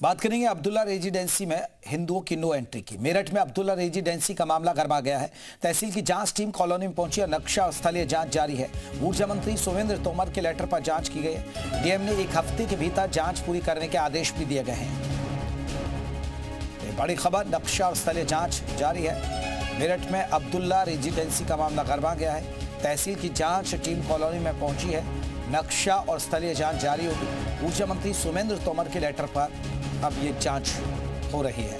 बात करेंगे अब्दुल्ला रेजिडेंसी में हिंदुओं की नो एंट्री की। मेरठ में अब्दुल्ला रेजिडेंसी का मामला गरमा गया है। तहसील की जांच टीम कॉलोनी में पहुंची और नक्शा और स्थलीय जांच जारी है। ऊर्जा मंत्री सुमेंद्र तोमर के लेटर पर जांच की गई है। डीएम ने 1 हफ्ते के भीतर जांच पूरी करने के आदेश भी दिए गए हैं। बड़ी खबर, नक्शा और स्थलीय जांच जारी है। मेरठ में अब्दुल्ला रेजिडेंसी का मामला गरमा गया है। तहसील की जांच टीम कॉलोनी में पहुंची है। नक्शा और स्थलीय जांच जारी होगी। ऊर्जा मंत्री सुमेंद्र तोमर के लेटर पर अब ये जांच हो रही है।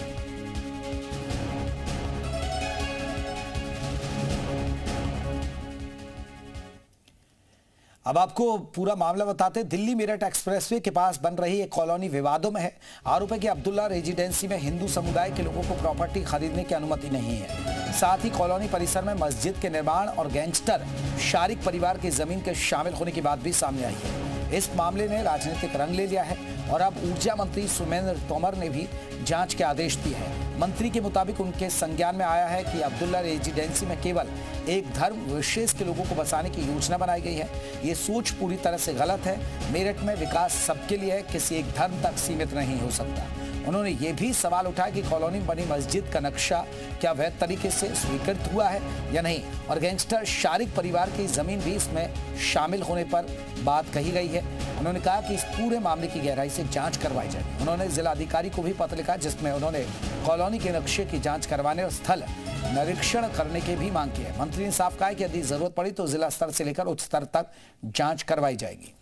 अब आपको पूरा मामला बताते हैं। दिल्ली मेरठ एक्सप्रेसवे के पास बन रही एक कॉलोनी विवादों में है। आरोप है कि अब्दुल्ला रेजिडेंसी में हिंदू समुदाय के लोगों को प्रॉपर्टी खरीदने की अनुमति नहीं है। साथ ही कॉलोनी परिसर में मस्जिद के निर्माण और गैंगस्टर शारिक परिवार की जमीन के शामिल होने की बात भी सामने आई है। इस मामले ने राजनीतिक रंग ले लिया है और अब ऊर्जा मंत्री सुमेंद्र तोमर ने भी जांच के आदेश दिए हैं। मंत्री के मुताबिक उनके संज्ञान में आया है कि अब्दुल्ला रेजिडेंसी में केवल एक धर्म विशेष के लोगों को बसाने की योजना बनाई गई है। ये सोच पूरी तरह से गलत है। मेरठ में विकास सबके लिए है, किसी एक धर्म तक सीमित नहीं हो सकता। उन्होंने ये भी सवाल उठाया कि कॉलोनी में बनी मस्जिद का नक्शा क्या वैध तरीके से स्वीकृत हुआ है या नहीं, और गैंगस्टर शारिक परिवार की जमीन भी इसमें शामिल होने पर बात कही गई है। उन्होंने कहा कि इस पूरे मामले की गहराई से जांच करवाई जाए। उन्होंने जिलाधिकारी को भी पत्र लिखा जिसमें उन्होंने कॉलोनी के नक्शे की जांच करवाने और स्थल निरीक्षण करने की भी मांग की है। मंत्री ने साफ कहा कि यदि जरूरत पड़ी तो जिला स्तर से लेकर उच्च स्तर तक जांच करवाई जाएगी।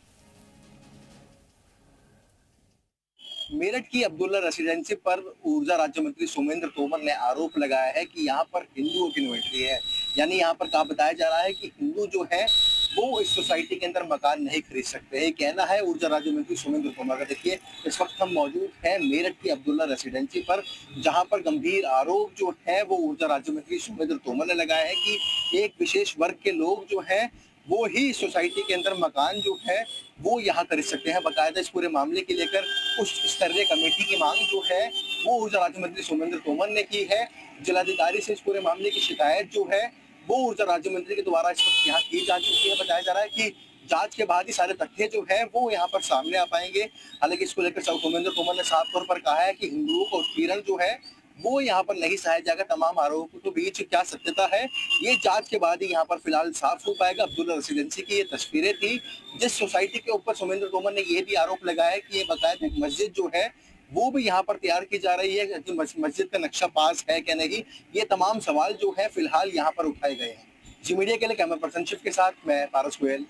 मेरठ की अब्दुल्ला रेसिडेंसी पर ऊर्जा राज्य मंत्री सुमेंद्र तोमर ने आरोप लगाया है कि यहाँ पर हिंदुओं की नो एंट्री है। यानी यहाँ पर कहा बताया जा रहा है कि हिंदू जो है वो इस सोसाइटी के अंदर मकान नहीं खरीद सकते हैं। कहना है ऊर्जा राज्य मंत्री सुमेंद्र तोमर का। देखिए, इस वक्त हम मौजूद हैं मेरठ की अब्दुल्ला रेसिडेंसी पर, जहां पर गंभीर आरोप जो है वो ऊर्जा राज्य मंत्री सुमेंद्र तोमर ने लगाया है कि एक विशेष वर्ग के लोग जो है वो ही सोसाइटी के अंदर मकान जो है वो यहाँ खरीद सकते हैं। बाकायदा इस पूरे मामले के लेकर उच्च स्तरीय कमेटी की मांग जो है वो ऊर्जा राज्य मंत्री सुमेंद्र तोमर ने की है। जिलाधिकारी से इस पूरे मामले की शिकायत जो है वो ऊर्जा राज्य मंत्री के द्वारा इस वक्त यहाँ की जा चुकी है। बताया जा रहा है कि जांच के बाद ही सारे तथ्य जो है वो यहाँ पर सामने आ पाएंगे। हालांकि इसको लेकर सुमेंद्र तोमर ने साफ तौर पर कहा है कि हिंदुओं का उत्पीड़न जो है वो यहाँ पर नहीं सहाया जाएगा। तमाम आरोपों के बीच क्या सत्यता है ये जांच के बाद ही यहाँ पर फिलहाल साफ हो पाएगा। अब्दुल्ला रेसिडेंसी की ये तस्वीरें थी जिस सोसाइटी के ऊपर सुमेंद्र तोमर ने ये भी आरोप लगाया कि ये बाकायदा एक मस्जिद जो है वो भी यहाँ पर तैयार की जा रही है कि मस्जिद का नक्शा पास है क्या नहीं। ये तमाम सवाल जो है फिलहाल यहाँ पर उठाए गए हैं। जी मीडिया के लिए कैमरा पर्सन शिव के साथ मैं पारस गोयल।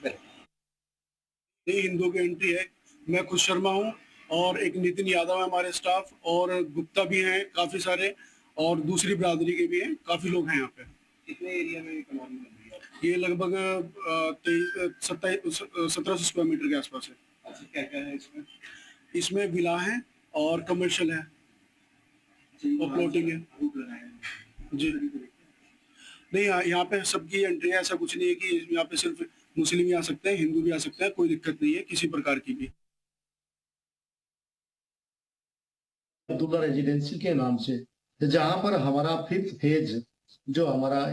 हिंदुओं की एंट्री है। मैं खुद शर्मा हूँ और एक नितिन यादव है हमारे स्टाफ, और गुप्ता भी हैं काफी सारे, और दूसरी बिरादरी के भी हैं, काफी लोग हैं यहाँ पे। कितने एरिया में कॉलोनी बन रही है? ये लगभग 1700 स्क्वायर मीटर के आसपास है। अच्छा, क्या क्या है इसमें? इसमें विला है और कमर्शियल है और प्लॉटिंग है जी। नहीं, यहाँ पे सबकी एंट्री है। ऐसा कुछ नहीं है कि यहाँ पे सिर्फ मुस्लिम ही आ सकते हैं, हिंदू भी आ सकते हैं, कोई दिक्कत नहीं है किसी प्रकार की भी। अब्दुल्ला रेजिडेंसी के नाम से जहां पर हमारा 5th फेज जो हमारा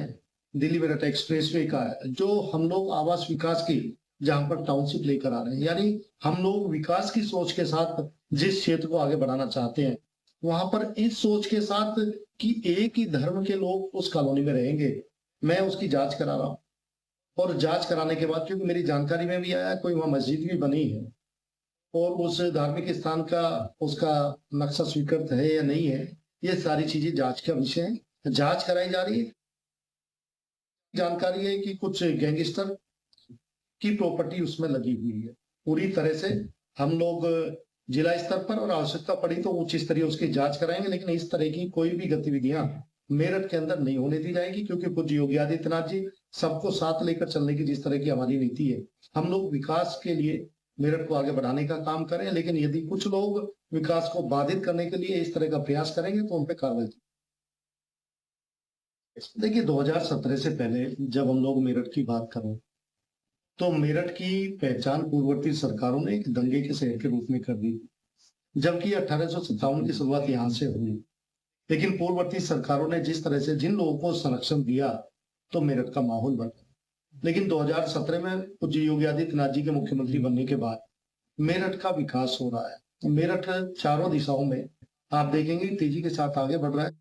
दिल्ली मेरठ एक्सप्रेसवे का है, जो हम लोग आवास विकास की जहां पर टाउनशिप लेकर आ रहे हैं, यानी हम लोग विकास की सोच के साथ जिस क्षेत्र को आगे बढ़ाना चाहते हैं वहां पर इस सोच के साथ कि एक ही धर्म के लोग उस कॉलोनी में रहेंगे, मैं उसकी जांच करा रहा हूं। और जांच कराने के बाद क्योंकि मेरी जानकारी में भी आया कोई वहां मस्जिद भी बनी है और उस धार्मिक स्थान का उसका नक्शा स्वीकृत है या नहीं है, ये सारी चीजें जांच का विषय है। जांच कराई जा रही है। जानकारी है कि कुछ गैंगस्टर की प्रॉपर्टी उसमें लगी हुई है। पूरी तरह से हम लोग जिला स्तर पर और आवश्यकता पड़ी तो उच्च स्तरीय उसकी जांच कराएंगे, लेकिन इस तरह की कोई भी गतिविधियां मेरठ के अंदर नहीं होने दी जाएगी, क्योंकि पूज्य योगी आदित्यनाथ जी सबको साथ लेकर चलने की जिस तरह की हमारी नीति है, हम लोग विकास के लिए मेरठ को आगे बढ़ाने का काम करें। लेकिन यदि कुछ लोग विकास को बाधित करने के लिए इस तरह का प्रयास करेंगे तो उन पर कार्रवाई। देखिए, 2017 से पहले जब हम लोग मेरठ की बात करें तो मेरठ की पहचान पूर्ववर्ती सरकारों ने एक दंगे के शहर के रूप में कर दी, जबकि 1857 की शुरुआत यहाँ से हुई। लेकिन पूर्ववर्ती सरकारों ने जिस तरह से जिन लोगों को संरक्षण दिया तो मेरठ का माहौल बना। लेकिन 2017 में पूज्य योगी आदित्यनाथ जी के मुख्यमंत्री बनने के बाद मेरठ का विकास हो रहा है। मेरठ चारों दिशाओं में आप देखेंगे तेजी के साथ आगे बढ़ रहा है।